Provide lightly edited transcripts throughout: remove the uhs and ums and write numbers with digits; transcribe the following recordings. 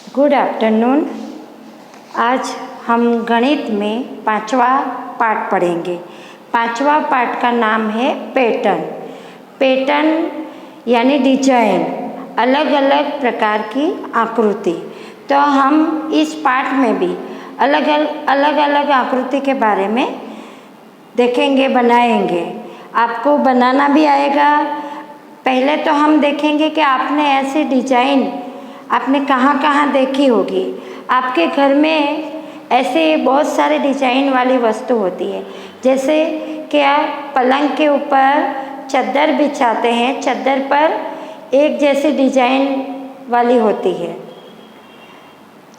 Good afternoon. आज हम गणित में 5वां पाठ पढ़ेंगे। 5वां पाठ का नाम है पैटर्न। पैटर्न यानी डिजाइन, अलग अलग प्रकार की आकृति। तो हम इस पाठ में भी अलग अलग आकृति के बारे में देखेंगे, बनाएंगे। आपको बनाना भी आएगा। पहले तो हम देखेंगे कि आपने ऐसे डिजाइन आपने कहाँ कहाँ देखी होगी। आपके घर में ऐसे बहुत सारे डिजाइन वाली वस्तु होती है, जैसे कि आप पलंग के ऊपर चादर बिछाते हैं, चादर पर एक जैसी डिजाइन वाली होती है,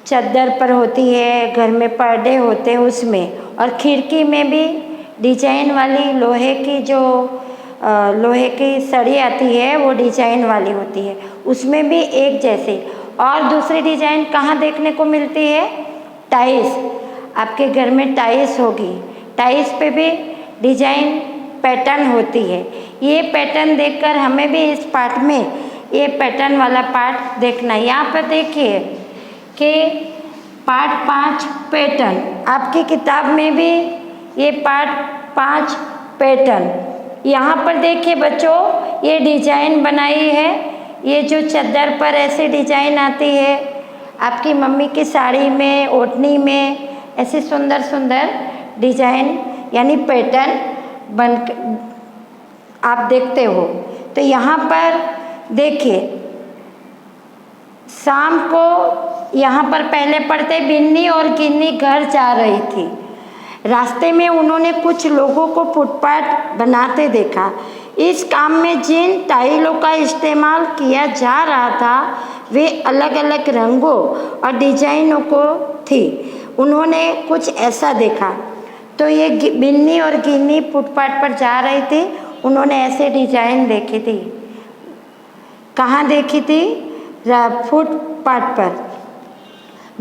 चादर पर होती है। घर में पर्दे होते हैं उसमें, और खिड़की में भी डिजाइन वाली लोहे की सड़ी आती है, वो डिजाइन वाली होती है, उसमें भी एक जैसे। और दूसरी डिजाइन कहाँ देखने को मिलती है? टाइल्स। आपके घर में टाइल्स होगी, टाइल्स पे भी डिजाइन पैटर्न होती है। ये पैटर्न देखकर हमें भी इस पाठ में ये पैटर्न वाला पाठ देखना है। यहाँ पर देखिए कि पाठ 5 पैटर्न, आपकी किताब में भी ये पाठ 5 पैटर्न। यहाँ पर देखिए बच्चों, ये डिजाइन बनाई है। ये जो चादर पर ऐसे डिजाइन आती है, आपकी मम्मी की साड़ी में, ओढ़नी में ऐसे सुंदर सुंदर डिजाइन यानी पैटर्न बन आप देखते हो। तो यहाँ पर देखिए, शाम को यहाँ पर पहले पढ़ते बिन्नी और गिन्नी घर जा रही थी। रास्ते में उन्होंने कुछ लोगों को फुटपाथ बनाते देखा। इस काम में जिन टाइलों का इस्तेमाल किया जा रहा था वे अलग अलग रंगों और डिजाइनों को थी। उन्होंने कुछ ऐसा देखा। तो ये बिन्नी और गिन्नी फुटपाथ पर जा रही थी, उन्होंने ऐसे डिजाइन देखी थी। कहाँ देखी थी? फुटपाथ पर।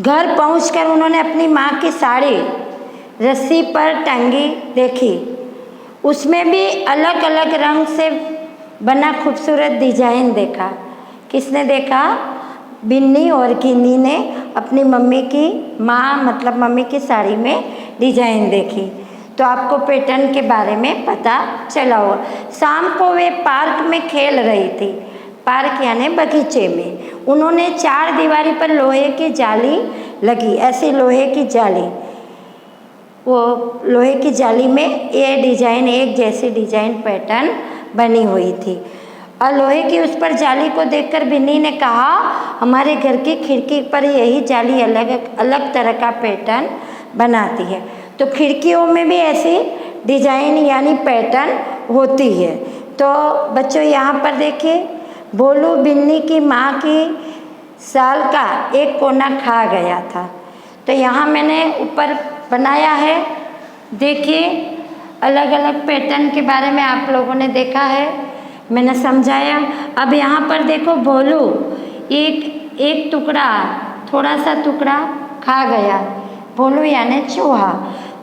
घर पहुंचकर उन्होंने अपनी माँ की साड़ी रस्सी पर टंगी देखी। उसमें भी अलग अलग रंग से बना खूबसूरत डिजाइन देखा। किसने देखा? बिन्नी और गिन्नी ने अपनी मम्मी की मतलब मम्मी की साड़ी में डिजाइन देखी। तो आपको पैटर्न के बारे में पता चला होगा। शाम को वे पार्क में खेल रही थी। पार्क यानी बगीचे में। उन्होंने 4 दीवारी पर लोहे की जाली लगी, ऐसी लोहे की जाली, वो लोहे की जाली में ये डिजाइन, एक जैसी डिजाइन पैटर्न बनी हुई थी। और लोहे की उस पर जाली को देखकर बिन्नी ने कहा, हमारे घर की खिड़की पर यही जाली अलग अलग तरह का पैटर्न बनाती है। तो खिड़कियों में भी ऐसी डिजाइन यानी पैटर्न होती है। तो बच्चों यहाँ पर देखिए, भोलू बिन्नी की माँ की साल का एक कोना खा गया था। तो यहाँ मैंने ऊपर बनाया है। देखिए, अलग अलग पैटर्न के बारे में आप लोगों ने देखा है, मैंने समझाया। अब यहाँ पर देखो, भोलू एक टुकड़ा, थोड़ा सा टुकड़ा खा गया। भोलू यानी चूहा।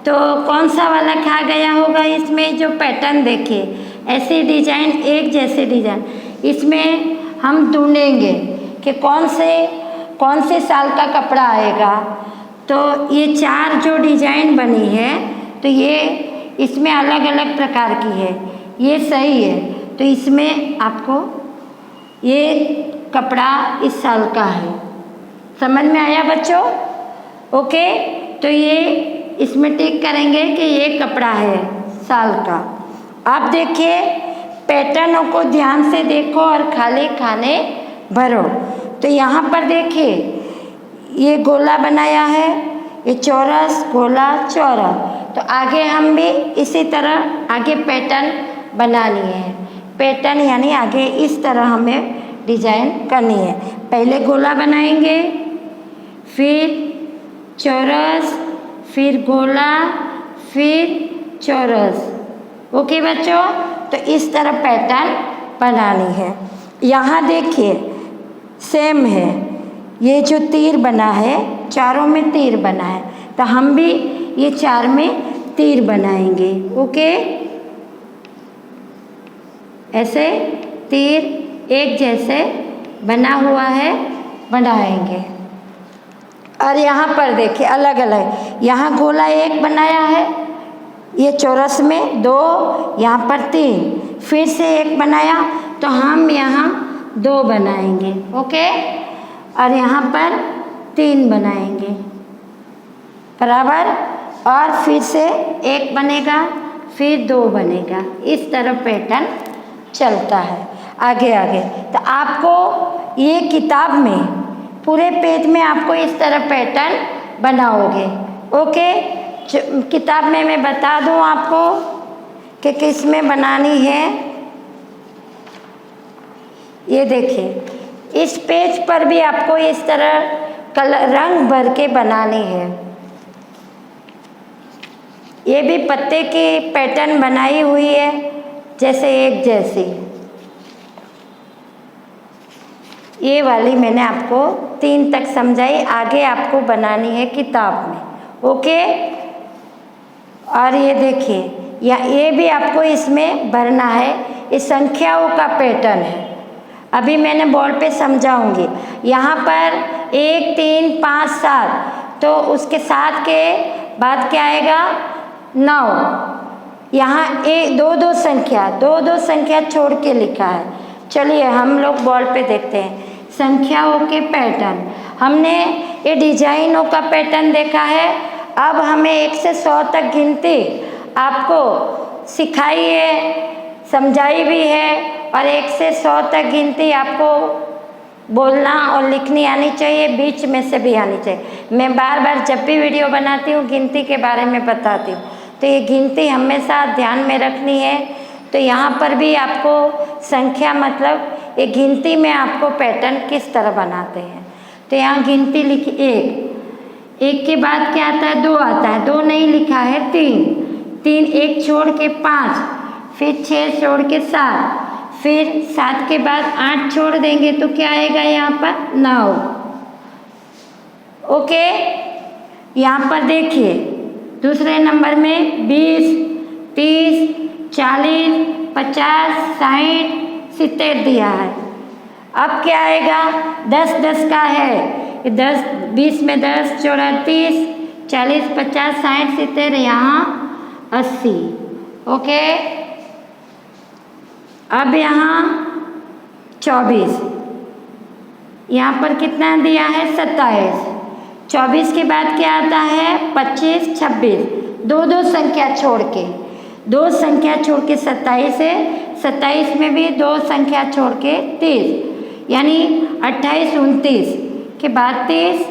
तो कौन सा वाला खा गया होगा? इसमें जो पैटर्न देखिए, ऐसे डिजाइन, एक जैसे डिजाइन। इसमें हम ढूंढेंगे कि कौन से साल का कपड़ा आएगा। तो ये 4 जो डिजाइन बनी है, तो ये इसमें अलग अलग प्रकार की है, ये सही है। तो इसमें आपको ये कपड़ा इस साल का है। समझ में आया बच्चों? ओके, तो ये इसमें टिक करेंगे कि ये कपड़ा है साल का। अब देखिए, पैटर्नों को ध्यान से देखो और खाली खाने भरो। तो यहाँ पर देखिए, ये गोला बनाया है, ये चौरस, गोला, चौरस। तो आगे हम भी इसी तरह आगे पैटर्न बनानी है। पैटर्न यानी आगे इस तरह हमें डिजाइन करनी है। पहले गोला बनाएंगे, फिर चौरस, फिर गोला, फिर चौरस। ओके बच्चों, तो इस तरह पैटर्न बनानी है। यहाँ देखिए, सेम है। ये जो तीर बना है, चारों में तीर बना है, तो हम भी ये 4 में तीर बनाएंगे। ओके, ऐसे तीर एक जैसे बना हुआ है, बनाएंगे। और यहाँ पर देखिए अलग अलग, यहाँ गोला 1 बनाया है, ये चौरस में 2, यहाँ पर 3, फिर से 1 बनाया तो हम यहाँ 2 बनाएंगे। ओके, और यहाँ पर 3 बनाएंगे बराबर, और फिर से 1 बनेगा, फिर 2 बनेगा। इस तरह पैटर्न चलता है आगे आगे। तो आपको ये किताब में पूरे पेज में आपको इस तरह पैटर्न बनाओगे। ओके, किताब में मैं बता दूं आपको कि किस में बनानी है। ये देखिए, इस पेज पर भी आपको इस तरह कलर रंग भर के बनानी है। ये भी पत्ते की पैटर्न बनाई हुई है, जैसे एक जैसी। ये वाली मैंने आपको 3 तक समझाई, आगे आपको बनानी है किताब में। ओके, और ये देखिए, या ये भी आपको इसमें भरना है। ये संख्याओं का पैटर्न है, अभी मैंने बोर्ड पे समझाऊंगी। यहाँ पर 1, 3, 5, 7, तो उसके 7 के बाद क्या आएगा 9। यहाँ 1, 2, 2 संख्या, 2, 2 संख्या छोड़ के लिखा है। चलिए हम लोग बोर्ड पे देखते हैं संख्याओं के पैटर्न। हमने ये डिजाइनों का पैटर्न देखा है। अब हमें 1 से 100 तक गिनती आपको सिखाई है, समझाई भी है, और 1 से 100 तक गिनती आपको बोलना और लिखनी आनी चाहिए, बीच में से भी आनी चाहिए। मैं बार बार जब भी वीडियो बनाती हूँ गिनती के बारे में बताती हूँ, तो ये गिनती हमेशा ध्यान में रखनी है। तो यहाँ पर भी आपको संख्या मतलब ये गिनती में आपको पैटर्न किस तरह बनाते हैं। तो यहाँ गिनती लिखी 1 के बाद क्या आता है 2 आता है, 2 नहीं लिखा है 3, 1 छोड़ के 5, फिर 6 छोड़ के 7, फिर 7 के बाद 8 छोड़ देंगे तो क्या आएगा यहाँ पर 9। ओके, यहाँ पर देखिए दूसरे नंबर में 20, 30, 40, 50, 60, 70 दिया है। अब क्या आएगा 10, 10 का है, 10, 20 में 10 चौड़ा 30, 40, 50, 60, 70, यहाँ 80। ओके, अब यहाँ 24, यहाँ पर कितना दिया है 27। 24 के बाद क्या आता है 25, 26, 2 संख्या छोड़ के, 2 संख्या छोड़ के 27 है, 27 में भी 2 संख्या छोड़ के 30, यानी 28, 29 के बाद 30,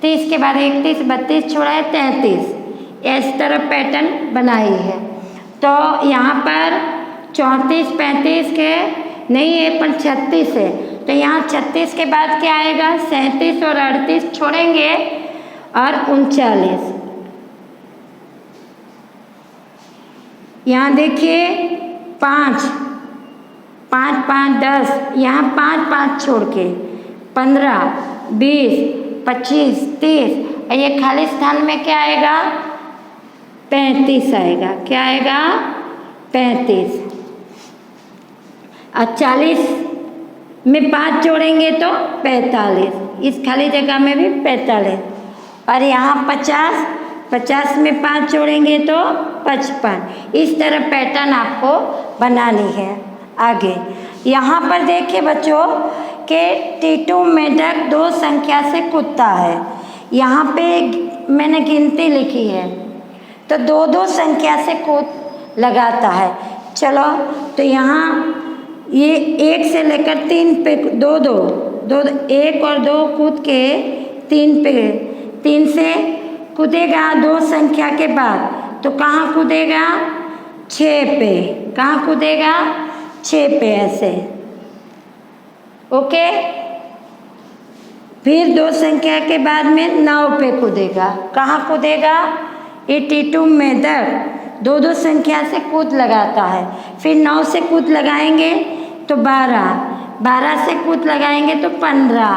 30 के बाद 31, 32 छोड़ा है 33। इस तरह पैटर्न बनाई है। तो यहाँ पर 34, 35 के नहीं है पर 36 है, तो यहाँ 36 के बाद क्या आएगा 37 और 38 छोड़ेंगे और 39। यहाँ देखिए 5, 5, 5, 10, यहाँ 5, 5 छोड़ के 15, 20, 25, 30, और ये खाली स्थान में क्या आएगा 35 आएगा। क्या आएगा 35। और 40 में 5 जोड़ेंगे तो 45, इस खाली जगह में भी 45। और यहाँ 50, 50 में 5 जोड़ेंगे तो 55। इस तरह पैटर्न आपको बनानी है। आगे यहाँ पर देखिए बच्चों के टीटू मेढक 2 संख्या से कूदता है। यहाँ पे मैंने गिनती लिखी है, तो 2 संख्या से कूद लगाता है। चलो तो यहाँ ये 1 से लेकर 3 पे 2, 1 और 2 कूद के 3 पे, 3 से कूदेगा 2 संख्या के बाद, तो कहाँ कूदेगा 6 पे, कहाँ कूदेगा 6 पे ऐसे। ओके, फिर 2 संख्या के बाद में 9 पे कूदेगा। कहाँ कूदेगा ये टीटू मेढक 2 संख्या से कूद लगाता है। फिर 9 से कूद लगाएंगे तो 12, 12 से कूद लगाएंगे तो 15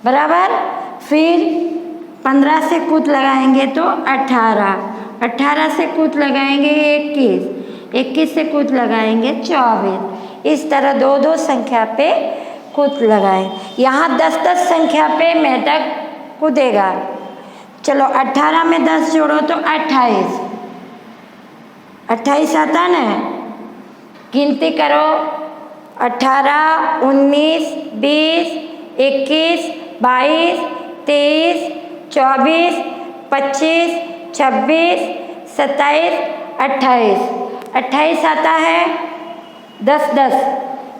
बराबर। फिर 15 से कूद लगाएंगे तो 18, 18 से कूद लगाएंगे 21, 21 से कूद लगाएंगे 24। इस तरह 2 संख्या पे कूद लगाएं। यहाँ 10 संख्या पे मेढक कूदेगा। चलो 18 में 10 जोड़ो तो 28, 28 आता ना, गिनती करो 18, 19, 20, 21, 22, 23, 24, 25, 26, 27, 28, 28 आता है। 10 10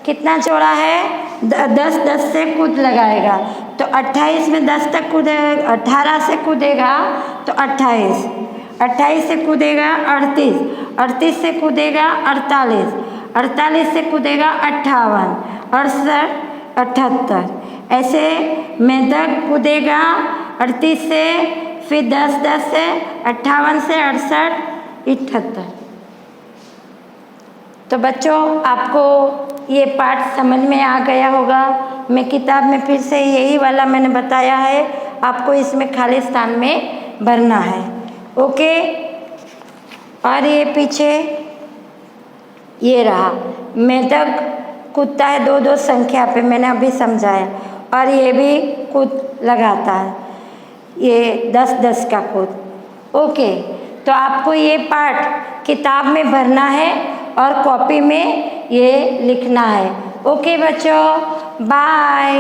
कितना जोड़ा है? 10 10 से कूद लगाएगा तो 28 में 10 तक कूदेगा, 18 से कूदेगा तो 28, 28 से कूदेगा 38, 38 से कूदेगा 48, 48 से कूदेगा 58, 68, 78, ऐसे मेंढक कूदेगा 38 से, फिर 10 10 से, 58 से 68, 78। तो बच्चों आपको ये पाठ समझ में आ गया होगा। मैं किताब में फिर से यही वाला मैंने बताया है, आपको इसमें खाली स्थान में भरना है। ओके, और ये पीछे ये रहा, मेंढक कूदता है 2 2 संख्या पे, मैंने अभी समझाया, और ये भी कूद लगाता है, ये 10 10 का कूद। ओके, तो आपको ये पाठ किताब में भरना है और कॉपी में ये लिखना है। ओके बच्चों, बाय।